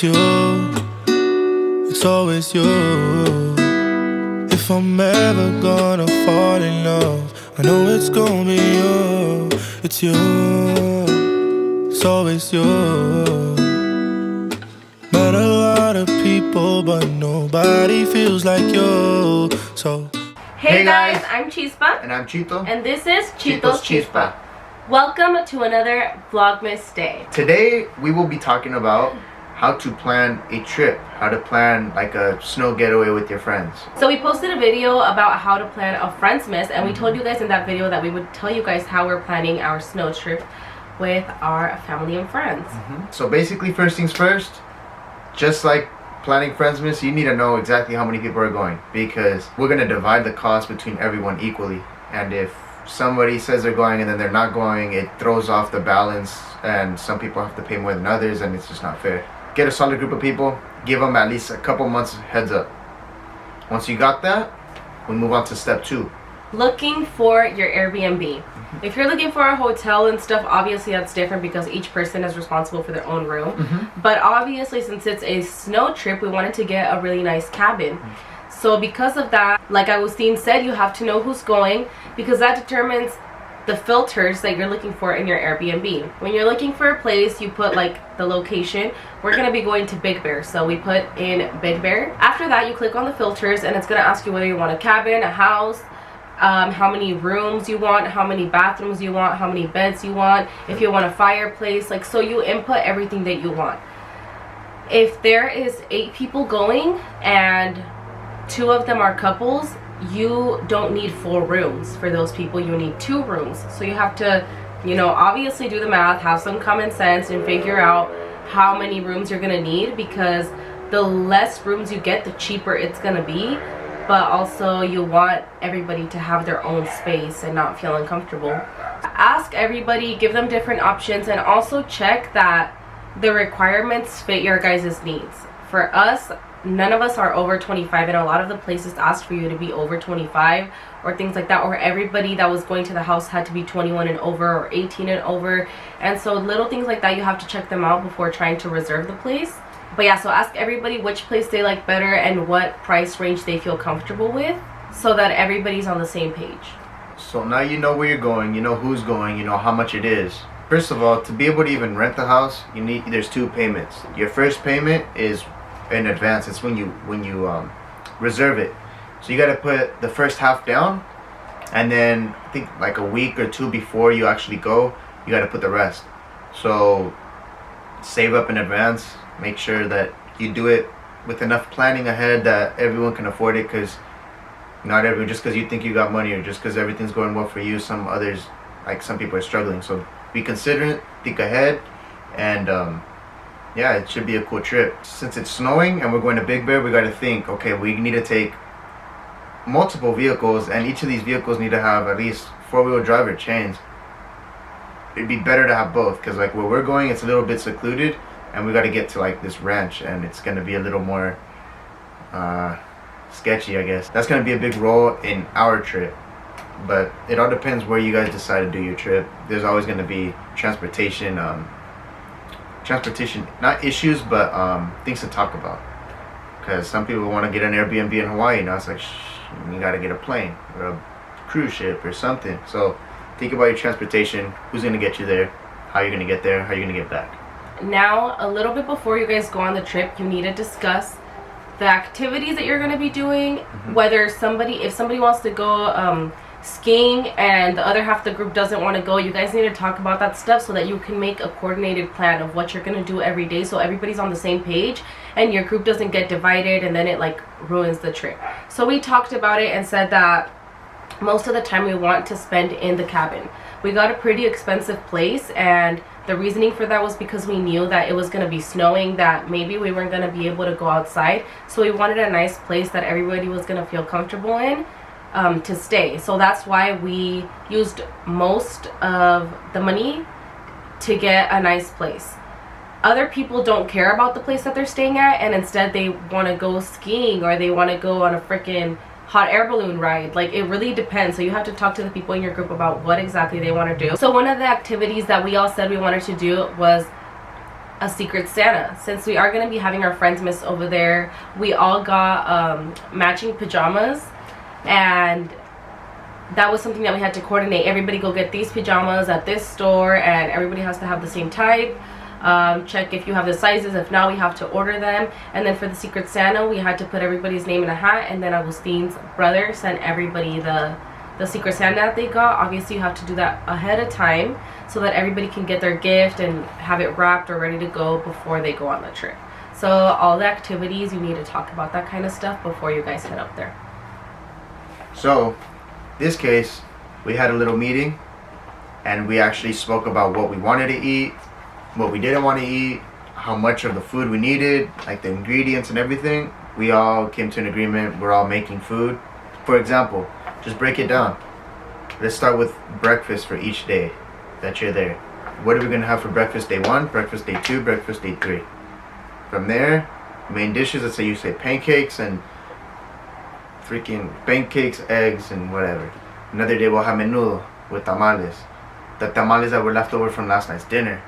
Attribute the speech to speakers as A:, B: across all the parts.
A: you, it's always you. If I'm ever gonna fall in love, I know it's gonna be you. It's you, it's always you. Met a lot of people, but nobody feels like you. So
B: hey guys, I'm Chispa.
C: And I'm Chito.
B: And this is Chito's Chispa. Welcome to another Vlogmas day.
C: Today we will be talking about how to plan a trip, how to plan like a snow getaway with your friends.
B: So we posted a video about how to plan a Friendsmas, and we told you guys in that video that we would tell you guys how we're planning our snow trip with our family and friends.
C: So basically, first things first, just like planning Friendsmas, you need to know exactly how many people are going, because we're going to divide the cost between everyone equally. And if somebody says they're going and then they're not going, it throws off the balance, and some people have to pay more than others, and it's just not fair. Get a solid group of people, give them at least a couple months heads up. Once you got that, we move on to step 2.
B: Looking for your Airbnb. If you're looking for a hotel and stuff, obviously that's different because each person is responsible for their own room. But obviously, since it's a snow trip, we wanted to get a really nice cabin. So because of that, like Agustin said, you have to know who's going, because that determines the filters that you're looking for in your Airbnb. When you're looking for a place, you put like the location. We're going to be going to Big Bear, so we put in Big Bear. After that, you click on the filters and it's going to ask you whether you want a cabin, a house, how many rooms you want, how many bathrooms you want, how many beds you want, if you want a fireplace, like, so you input everything that you want. If there is 8 people going and 2 of them are couples, you don't need 4 rooms for those people. You need 2 rooms. So you have to, you know, obviously do the math, have some common sense, and figure out how many rooms you're gonna need, because the less rooms you get, the cheaper it's gonna be. But also you want everybody to have their own space and not feel uncomfortable. Ask everybody, give them different options, and also check that the requirements fit your guys' needs. For us, none of us are over 25, and a lot of the places asked for you to be over 25 or things like that, or everybody that was going to the house had to be 21 and over or 18 and over. And so little things like that, you have to check them out before trying to reserve the place. But yeah, so ask everybody which place they like better and what price range they feel comfortable with, so that everybody's on the same page.
C: So now you know where you're going, you know who's going, you know how much it is. First of all, to be able to even rent the house, there's 2 payments. Your first payment is in advance. It's when you reserve it. So you got to put the first half down, and then I think like a week or 2 before you actually go, you got to put the rest. So save up in advance. Make sure that you do it with enough planning ahead that everyone can afford it, because not everyone, just because you think you got money or just because everything's going well for you, some others, like some people are struggling. So be considerate, think ahead, and yeah, it should be a cool trip. Since it's snowing and we're going to Big Bear, we got to think, okay, we need to take multiple vehicles, and each of these vehicles need to have at least 4-wheel drive or chains. It'd be better to have both, because like where we're going, it's a little bit secluded, and we got to get to like this ranch, and it's going to be a little more sketchy, I guess. That's going to be a big role in our trip, but it all depends where you guys decide to do your trip. There's always going to be transportation not issues, but things to talk about, because some people want to get an Airbnb in Hawaii. Now it's like, you got to get a plane or a cruise ship or something. So think about your transportation, who's going to get you there, how you're going to get there, how you're going to get back.
B: Now, a little bit before you guys go on the trip, you need to discuss the activities that you're going to be doing. Whether if somebody wants to go skiing and the other half of the group doesn't want to go, you guys need to talk about that stuff so that you can make a coordinated plan of what you're going to do every day, so everybody's on the same page and your group doesn't get divided and then it like ruins the trip. So we talked about it and said that most of the time we want to spend in the cabin. We got a pretty expensive place, and the reasoning for that was because we knew that it was going to be snowing, that maybe we weren't going to be able to go outside, so we wanted a nice place that everybody was going to feel comfortable in to stay. So that's why we used most of the money to get a nice place. Other people don't care about the place that they're staying at, and instead they want to go skiing or they want to go on a freaking hot air balloon ride. Like, it really depends. So you have to talk to the people in your group about what exactly they want to do. So one of the activities that we all said we wanted to do was a Secret Santa. Since we are going to be having our friends miss over there, we all got matching pajamas, and that was something that we had to coordinate. Everybody go get these pajamas at this store, and everybody has to have the same type. Check if you have the sizes. If not, we have to order them. And then for the Secret Santa, we had to put everybody's name in a hat, and then Agustin's brother sent everybody the Secret Santa that they got. Obviously, you have to do that ahead of time so that everybody can get their gift and have it wrapped or ready to go before they go on the trip. So all the activities, you need to talk about that kind of stuff before you guys head up there.
C: So, this case, we had a little meeting, and we actually spoke about what we wanted to eat, what we didn't want to eat, how much of the food we needed, like the ingredients and everything. We all came to an agreement. We're all making food. For example, just break it down. Let's start with breakfast for each day that you're there. What are we gonna have for breakfast day 1, breakfast day 2, breakfast day 3? From there, main dishes, let's say you say pancakes and freaking pancakes, eggs, and whatever. Another day we'll have menudo with tamales. The tamales that were left over from last night's dinner.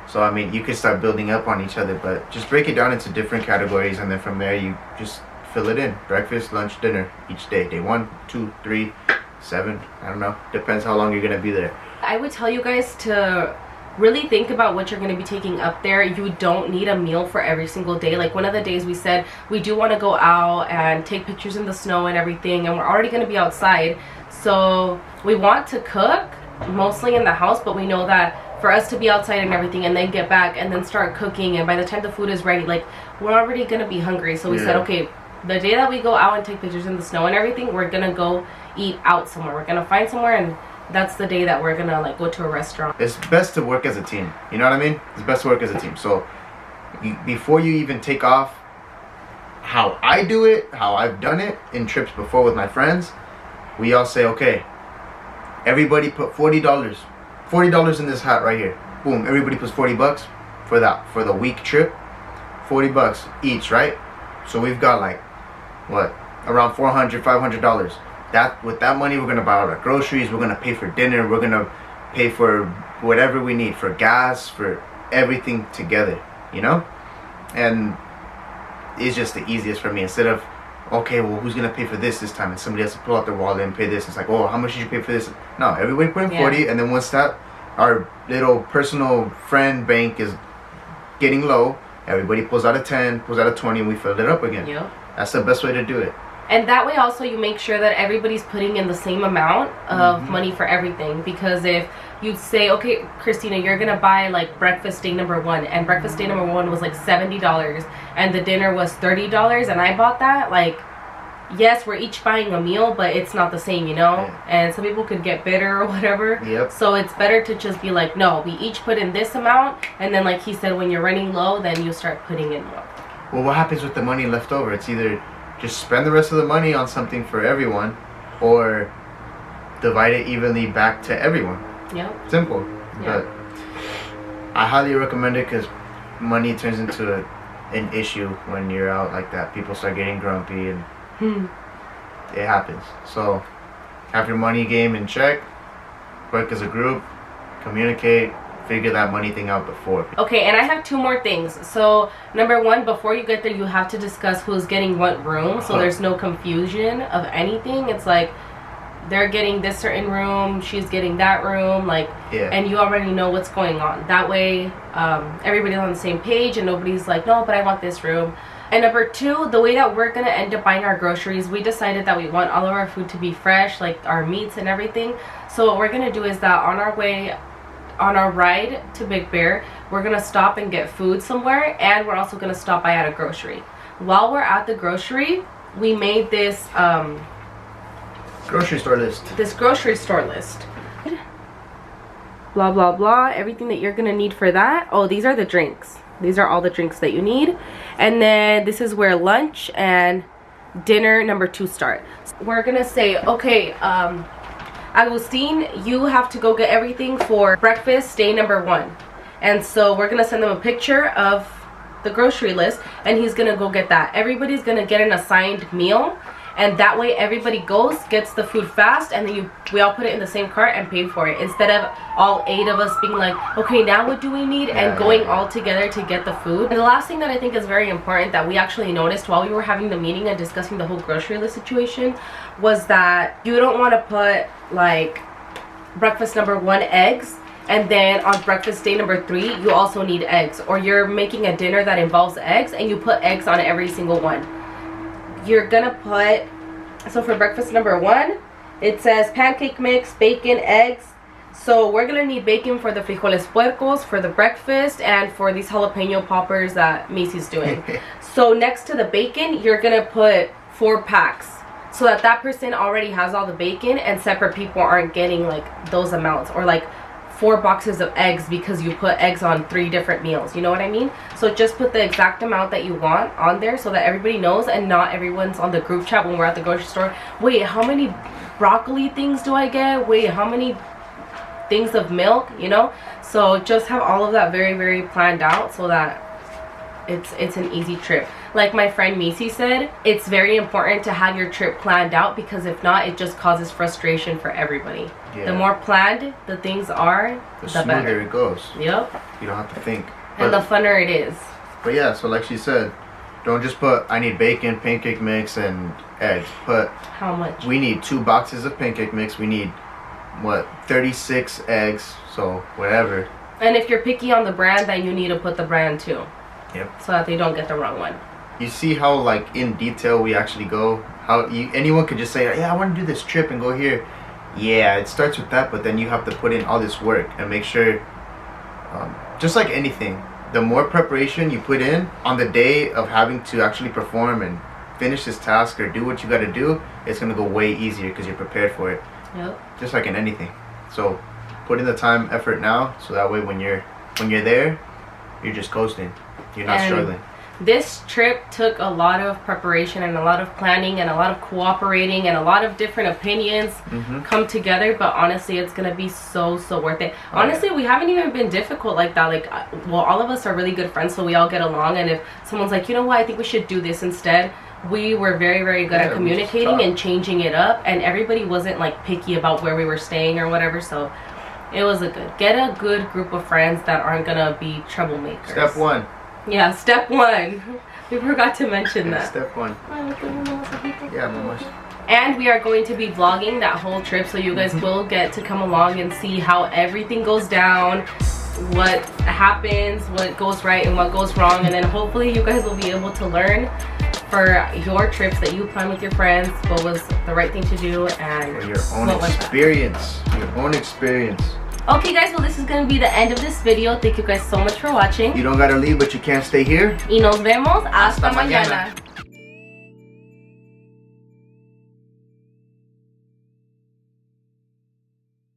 C: So I mean, you can start building up on each other, but just break it down into different categories, and then from there you just fill it in. Breakfast, lunch, dinner each day. Day 1, 2, 3, 7. I don't know. Depends how long you're gonna be there.
B: I would tell you guys to really think about what you're going to be taking up there. You don't need a meal for every single day. Like one of the days we said we do want to go out and take pictures in the snow and everything, and we're already going to be outside, so we want to cook mostly in the house, but we know that for us to be outside and everything and then get back and then start cooking, and by the time the food is ready, like we're already going to be hungry. So we said, okay, the day that we go out and take pictures in the snow and everything, we're going to go eat out somewhere. We're going to find somewhere, and that's the day that we're gonna like go to a restaurant.
C: It's best to work as a team. You know what I mean? It's best to work as a team. So before you even take off, how I do it, how I've done it in trips before with my friends, we all say, okay, everybody put $40. $40 in this hat right here. Boom, everybody puts $40 for the week trip. $40 each, right? So we've got like what? Around $400, $500. With that money, we're gonna buy all our groceries. We're gonna pay for dinner. We're gonna pay for whatever we need, for gas, for everything together. You know, and it's just the easiest for me. Instead of, okay, well, who's gonna pay for this time? And somebody has to pull out their wallet and pay this. It's like, oh, how much did you pay for this? No, everybody put in 40, and then once that our little personal friend bank is getting low, everybody pulls out a 10, pulls out a 20, and we fill it up again.
B: Yep.
C: That's the best way to do it.
B: And that way also you make sure that everybody's putting in the same amount of money for everything. Because if you say, okay, Christina, you're going to buy like breakfast day number 1, and breakfast day number 1 was like $70, and the dinner was $30, and I bought that, like, yes, we're each buying a meal, but it's not the same, you know? Yeah. And some people could get bitter or whatever.
C: Yep.
B: So it's better to just be like, no, we each put in this amount, and then like he said, when you're running low, then you start putting in more.
C: Well, what happens with the money left over? It's either just spend the rest of the money on something for everyone, or divide it evenly back to everyone.
B: Yep.
C: Simple.
B: Yep.
C: But I highly recommend it, because money turns into an issue when you're out like that. People start getting grumpy, and it happens. So have your money game in check, work as a group, communicate, figure that money thing out before.
B: Okay, and I have 2 more things. So number 1, before you get there, you have to discuss who's getting what room, so there's no confusion of anything. It's like they're getting this certain room, she's getting that room, like, and you already know what's going on. That way everybody's on the same page, and nobody's like, no, but I want this room. And number 2, the way that we're gonna end up buying our groceries, we decided that we want all of our food to be fresh, like our meats and everything. So what we're gonna do is that on our ride to Big Bear, we're gonna stop and get food somewhere, and we're also gonna stop by at a grocery. While we're at the grocery, we made this
C: grocery store list.
B: Blah blah blah, everything that you're gonna need for that. Oh, these are the drinks. These are all the drinks that you need. And then this is where lunch and dinner number 2 start. We're gonna say, okay, Agustin, you have to go get everything for breakfast day number 1. And so we're gonna send them a picture of the grocery list, and he's gonna go get that. Everybody's gonna get an assigned meal, and that way everybody goes, gets the food fast, and then we all put it in the same cart and pay for it, instead of all 8 of us being like, okay, now what do we need, and going all together to get the food. And the last thing that I think is very important that we actually noticed while we were having the meeting and discussing the whole grocery list situation was that you don't want to put like breakfast number 1 eggs, and then on breakfast day number 3 you also need eggs, or you're making a dinner that involves eggs and you put eggs on every single one. You're gonna put, so for breakfast number 1 it says pancake mix, bacon, eggs. So we're gonna need bacon for the frijoles puercos, for the breakfast, and for these jalapeno poppers that Macy's doing. So next to the bacon you're gonna put 4 packs, so that person already has all the bacon and separate people aren't getting like those amounts, or like 4 boxes of eggs because you put eggs on 3 different meals, you know what I mean? So just put the exact amount that you want on there so that everybody knows, and not everyone's on the group chat when we're at the grocery store, wait, how many broccoli things do I get, wait, how many things of milk, you know? So just have all of that very, very planned out so that it's an easy trip. Like my friend Missy said, it's very important to have your trip planned out, because if not, it just causes frustration for everybody. The more planned the things are, the
C: smoother
B: better
C: it goes.
B: Yep.
C: You don't have to think.
B: And the funner it is.
C: But yeah, so like she said, don't just put I need bacon, pancake mix, and eggs. Put
B: how much?
C: We need 2 boxes of pancake mix. We need what, 36 eggs. So whatever.
B: And if you're picky on the brand, then you need to put the brand too.
C: Yep.
B: So that they don't get the wrong one.
C: You see how like in detail we actually go? How anyone could just say, yeah, I want to do this trip and go here. Yeah, it starts with that, but then you have to put in all this work and make sure, just like anything, the more preparation you put in on the day of having to actually perform and finish this task or do what you got to do, it's going to go way easier because you're prepared for it.
B: Yep.
C: Just like in anything. So put in the time, effort now, so that way when you're there, you're just coasting. You're not struggling.
B: This trip took a lot of preparation and a lot of planning and a lot of cooperating and a lot of different opinions come together, but honestly it's gonna be so worth it. Honestly, we haven't even been difficult like that. Like, well, all of us are really good friends, so we all get along, and if someone's like, you know what, I think we should do this instead, we were very good at communicating and changing it up, and everybody wasn't like picky about where we were staying or whatever. So it was get a good group of friends that aren't gonna be troublemakers.
C: Step 1.
B: Yeah, step 1. We forgot to mention that.
C: Step 1. Yeah, mama.
B: And we are going to be vlogging that whole trip, so you guys will get to come along and see how everything goes down, what happens, what goes right and what goes wrong, and then hopefully you guys will be able to learn for your trips that you plan with your friends what was the right thing to do and
C: for your own experience. Your own experience.
B: Okay guys, well this is going to be the end of this video. Thank you guys so much for watching.
C: You don't gotta leave, but you can't stay here.
B: Y nos vemos hasta mañana.